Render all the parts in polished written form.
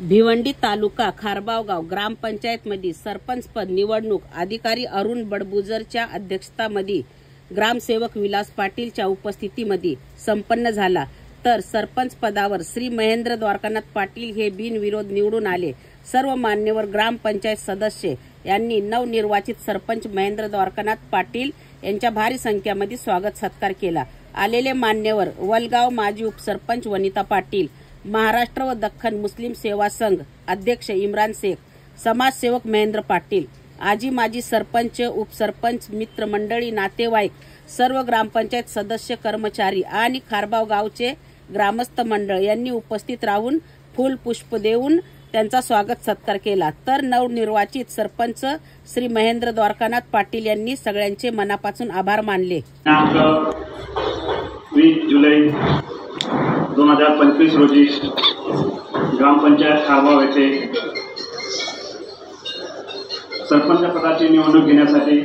भिवंडी तालुका खारबावगाव ग्रामपंचायतमध्ये सरपंचपद निवडणूक अधिकारी अरुण बडगुजरच्या अध्यक्षतेमध्ये ग्रामसेवक विलास पाटीलच्या उपस्थितीमध्ये संपन्न झाला। तर सरपंच पदावर श्री महेंद्र द्वारकानाथ पाटील हे बिनविरोध निवडून आले। सर्व मान्यवर ग्रामपंचायत सदस्य यांनी नवनिर्वाचित सरपंच महेंद्र द्वारकानाथ पाटील यांच्या भारी संख्येमध्ये स्वागत सत्कार केला। आलेले मान्यवर वलगाव माजी उपसरपंच वनिता पाटील, महाराष्ट्र व दख्खन मुस्लिम सेवा संघ अध्यक्ष इम्रान शेख, समाजसेवक महेंद्र पाटील, आजी माजी सरपंच, उपसरपंच, मित्रमंडळी, नातेवाईक, सर्व ग्रामपंचायत सदस्य, कर्मचारी आणि खारबाव गावचे ग्रामस्थ मंडळ यांनी उपस्थित राहून फूल पुष्प देऊन त्यांचा स्वागत सत्कार केला। तर नवनिर्वाचित सरपंच श्री महेंद्र द्वारकानाथ पाटील यांनी सगळ्यांचे मनापासून आभार मानले। 20 जुलै 2025 रोजी ग्रामपंचायत खारबाव येथे सरपंच पदाची निवडणूक घेण्यासाठी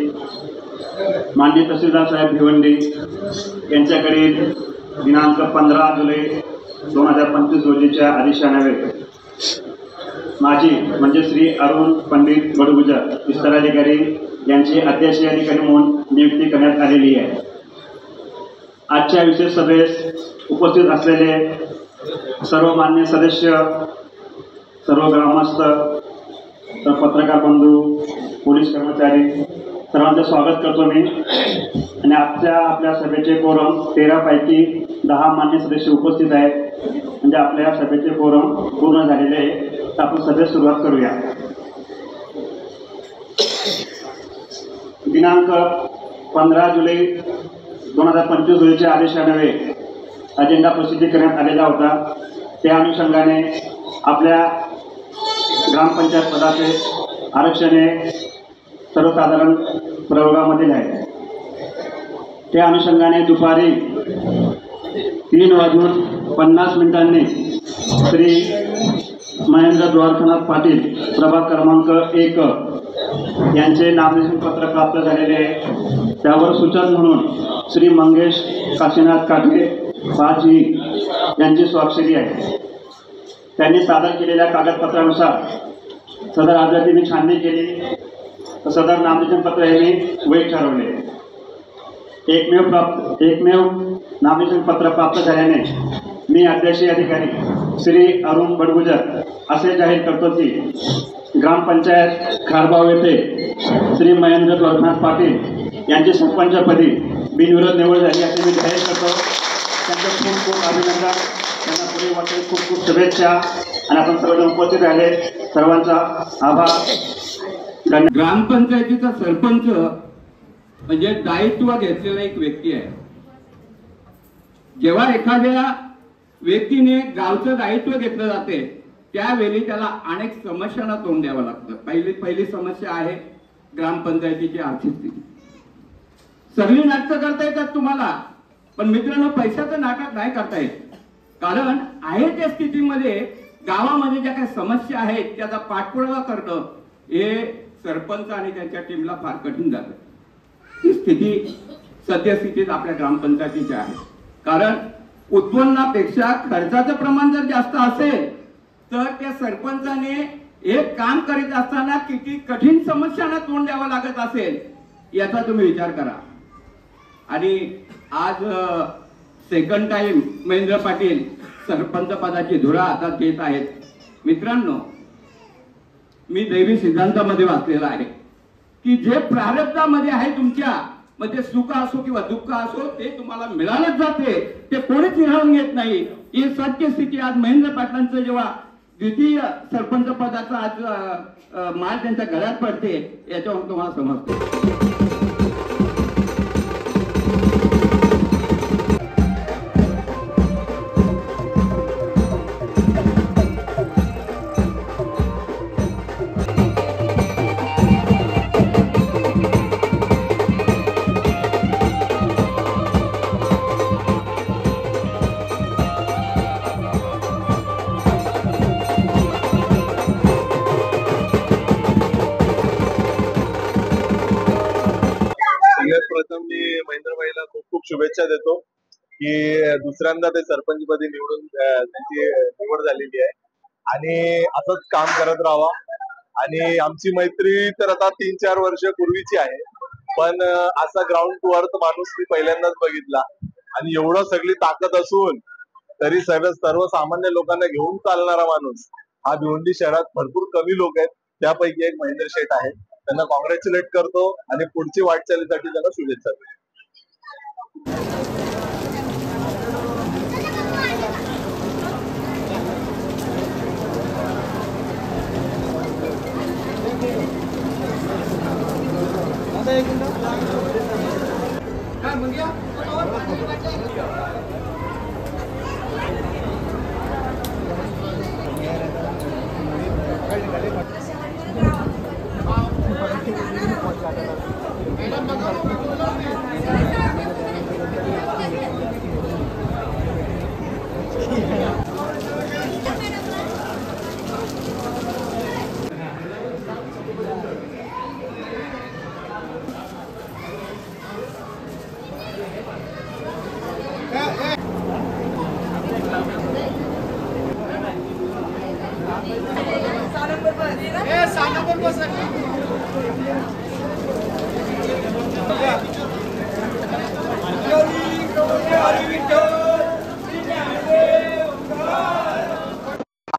माननीय तहसीलदार साहेब भिवंडी यांच्याकडे दिनांक 15 जुलै 2025 रोजीच्या आदेशान्वये माझी म्हणजे श्री अरुण पंडित बडगुजर विस्तार अधिकारी यांची अध्यक्षीय अधिकारी म्हणून नियुक्ती करण्यात आलेली आहे। आजच्या विशेष सभेस उपस्थित असलेले सर्व मान्य सदस्य, सर्व ग्रामस्थ, पत्रकार बंधू, पोलीस कर्मचारी सर्वांचं स्वागत करतो मी। आणि आपल्या सभेचे कोरम 13 पैकी 10 मान्य सदस्य उपस्थित आहेत, म्हणजे आपल्या सभेचे कोरम पूर्ण झालेले आहे। तर आपण सभेस सुरुवात करूया। दिनांक 15 जुलै 2025 रोजीच्या आदेशान्वये अजेंडा प्रसिद्ध करण्यात आलेला होता। त्या अनुषंगाने आपल्या ग्रामपंचायत पदाचे आरक्षण हे सर्वसाधारण प्रयोगामधील आहे। त्या अनुषंगाने दुपारी 3:50 श्री महेंद्र द्वारकानाथ पाटील प्रभाग क्रमांक 1 यांचे नामनिर्देशन पत्र प्राप्त झालेले आहे। त्यावर सूचक म्हणून श्री मंगेश काशीनाथ काटे पाजी यांची स्वाक्षरी आहे। त्यांनी सादर केलेल्या कागदपत्रानुसार सदर अर्जाची मी छाननी केली, सदर नामनिर्देशन पत्र हे मी वैध ठरवले। एकमेव नामनिर्देशन पत्र प्राप्त झाल्याने मी अध्यक्षीय अधिकारी श्री अरुण बडगुजर असे जाहीर करतो की ग्रामपंचायत खारबाव येथे श्री महेंद्र द्वारकानाथ पाटील यांची सरपंचपदी बिनविरोध निवड झाली असे मी जाहीर करतो। त्यांचं खूप खूप अभिनंदन, त्यांना पुढे वाटते खूप खूप शुभेच्छा आणि आपण सर्वजण उपस्थित राहिले सर्वांचा आभार। ग्रामपंचायतीचा सरपंच म्हणजे दायित्व घेतलेला एक व्यक्ती आहे। जेव्हा एखाद्या व्यक्तीने गावचं दायित्व घेतलं जाते त्यावेळी त्याला अनेक समस्यांना तोंड द्यावं लागतं। पहिली समस्या आहे ग्रामपंचायतीची आर्थिक स्थिती। सगळी नाटकं करता येतात तुम्हाला, पण मित्रांनो पैशाचं नाटक नाही करता येत। कारण आहे त्या स्थितीमध्ये गावामध्ये ज्या काही समस्या आहेत त्याचा पाठपुरावा करणं हे सरपंच आणि त्यांच्या टीमला फार कठीण जातं। ही स्थिती सद्यस्थितीत आपल्या ग्रामपंचायतीची आहे। कारण उत्पन्नापेक्षा खर्चाचं प्रमाण जर जास्त असेल तर त्या सरपंचाने एक काम करीत असताना किती कठीण समस्यांना तोंड द्यावं लागत असेल याचा तुम्ही विचार करा। आणि आज सेकंड टाइम महेंद्र पाटील सरपंच पदाची धुरा हातात घेत आहेत। मित्रांनो, मी दैवी सिद्धांतामध्ये वाचलेलं आहे की जे प्रारब्धामध्ये आहे तुमच्या मध्ये सुख असो किंवा दुःख असो ते तुम्हाला मिळालंच जाते, ते कोणीच हिरावून घेत नाही। ही सत्य स्थिती आज महेंद्र पाटलांचं जेव्हा द्वितीय सरपंच पदाचा आज माल त्यांच्या गळ्यात पडते याच्यावरून तुम्हाला समजते। प्रथम मी महेंद्र भाईला खूप खूप शुभेच्छा देतो की दुसऱ्यांदा ते सरपंचपदी निवडून त्यांची निवड झालेली आहे। आणि असंच काम करत राहावा. आणि आमची मैत्री तर आता 3-4 वर्ष पूर्वीची आहे, पण असा ग्राउंड टू अर्थ माणूस मी पहिल्यांदाच बघितला. आणि एवढं सगळी ताकद असून तरी सर्वसामान्य लोकांना घेऊन चालणारा माणूस हा भिवंडी शहरात भरपूर कमी लोक आहेत. त्यापैकी एक महेंद्र शेठ आहे. त्यांना कॉंग्रॅच्युलेट करतो आणि पुढची वाटचालीसाठी त्यांना शुभेच्छा देतो.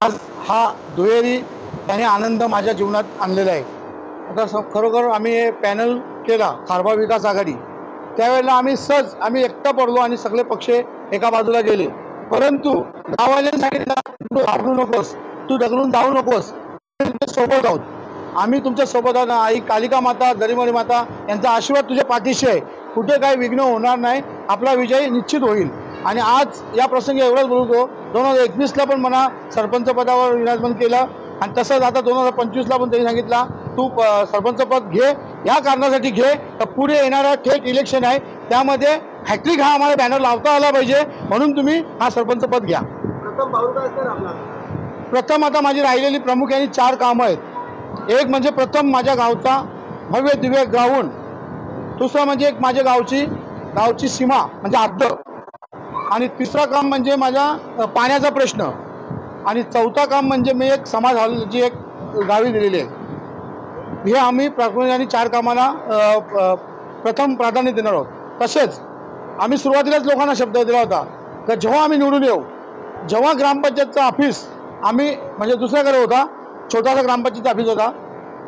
आज हा दुहेरी त्याने आनंद माझ्या जीवनात आणलेला आहे. आता खरोखर आम्ही हे पॅनल केला खारबा विकास आघाडी, त्यावेळेला आम्ही एकटा पडलो आणि सगळे पक्ष एका बाजूला गेले. परंतु गाववाल्यांनी सांगितलं तू घाबरू नकोस, तू दगडून जाऊ नकोस, सोबत आहोत, आम्ही तुमच्या सोबत आहोत. आई कालिका माता, दरिमणी माता यांचा आशीर्वाद तुझ्या पाठीशी आहे, कुठे काही विघ्न होणार नाही, आपला विजय निश्चित होईल. आणि आज या प्रसंगी एवढंच बोलतो, 2021ला पण मला सरपंच पदावर विराजमान केलं आणि तसंच आता 2025ला पण त्यांनी सांगितलं तू सरपंच पद घे, या कारणासाठी घे तर पुढे येणारा थेट इलेक्शन आहे, त्यामध्ये हॅट्रिक हा आम्हाला बॅनर लावता आला पाहिजे, म्हणून तुम्ही हा सरपंच पद घ्या. प्रथम आता माझी राहिलेली प्रमुख यांनी 4 कामं आहेत. एक म्हणजे प्रथम माझ्या गावचा भव्य दिव्य ग्राउंड, दुसरं म्हणजे एक माझ्या गावची सीमा म्हणजे हद्द, आणि तिसरं काम म्हणजे माझ्या पाण्याचा प्रश्न, आणि चौथा काम म्हणजे मी एक समाज हॉल जी एक गावी दिलेली आहे. हे आम्ही प्राथमिक 4 कामाला प्रथम प्राधान्य देणार आहोत. तसेच आम्ही सुरुवातीलाच लोकांना शब्द दिला होता की जेव्हा आम्ही निवडून येऊ, जेव्हा ग्रामपंचायतचं ऑफिस आम्ही म्हणजे दुसऱ्याकडे होता, छोटासा ग्रामपंचायतचा ऑफिस होता,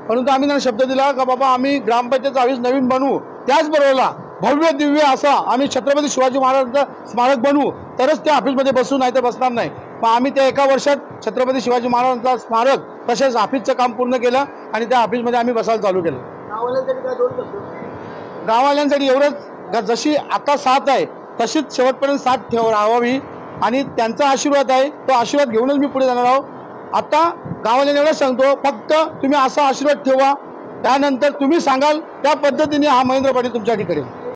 परंतु आम्ही त्यांना शब्द दिला का बाबा आम्ही ग्रामपंचायतचं ऑफिस नवीन बनवू, त्याचबरोबरला भव्य दिव्य असा आम्ही छत्रपती शिवाजी महाराजांचं स्मारक बनवू, तरच त्या ऑफिसमध्ये बसू, नाही तर बसणार नाही. मग आम्ही त्या एका वर्षात छत्रपती शिवाजी महाराजांचा स्मारक तसेच ऑफिसचं काम पूर्ण केलं आणि त्या ऑफिसमध्ये आम्ही बसायला चालू केलं. गाववाल्यांसाठी एवढंच, जशी आता साथ आहे तशीच शेवटपर्यंत साथ राहावी आणि त्यांचा आशीर्वाद आहे, तो आशीर्वाद घेऊनच मी पुढे जाणार आहोत. आता गाववाल्यांना एवढंच सांगतो, फक्त तुम्ही असा आशीर्वाद ठेवा, त्यानंतर तुम्ही सांगाल त्या पद्धतीने हा महेंद्र पाटील तुमच्या ठिकाणी.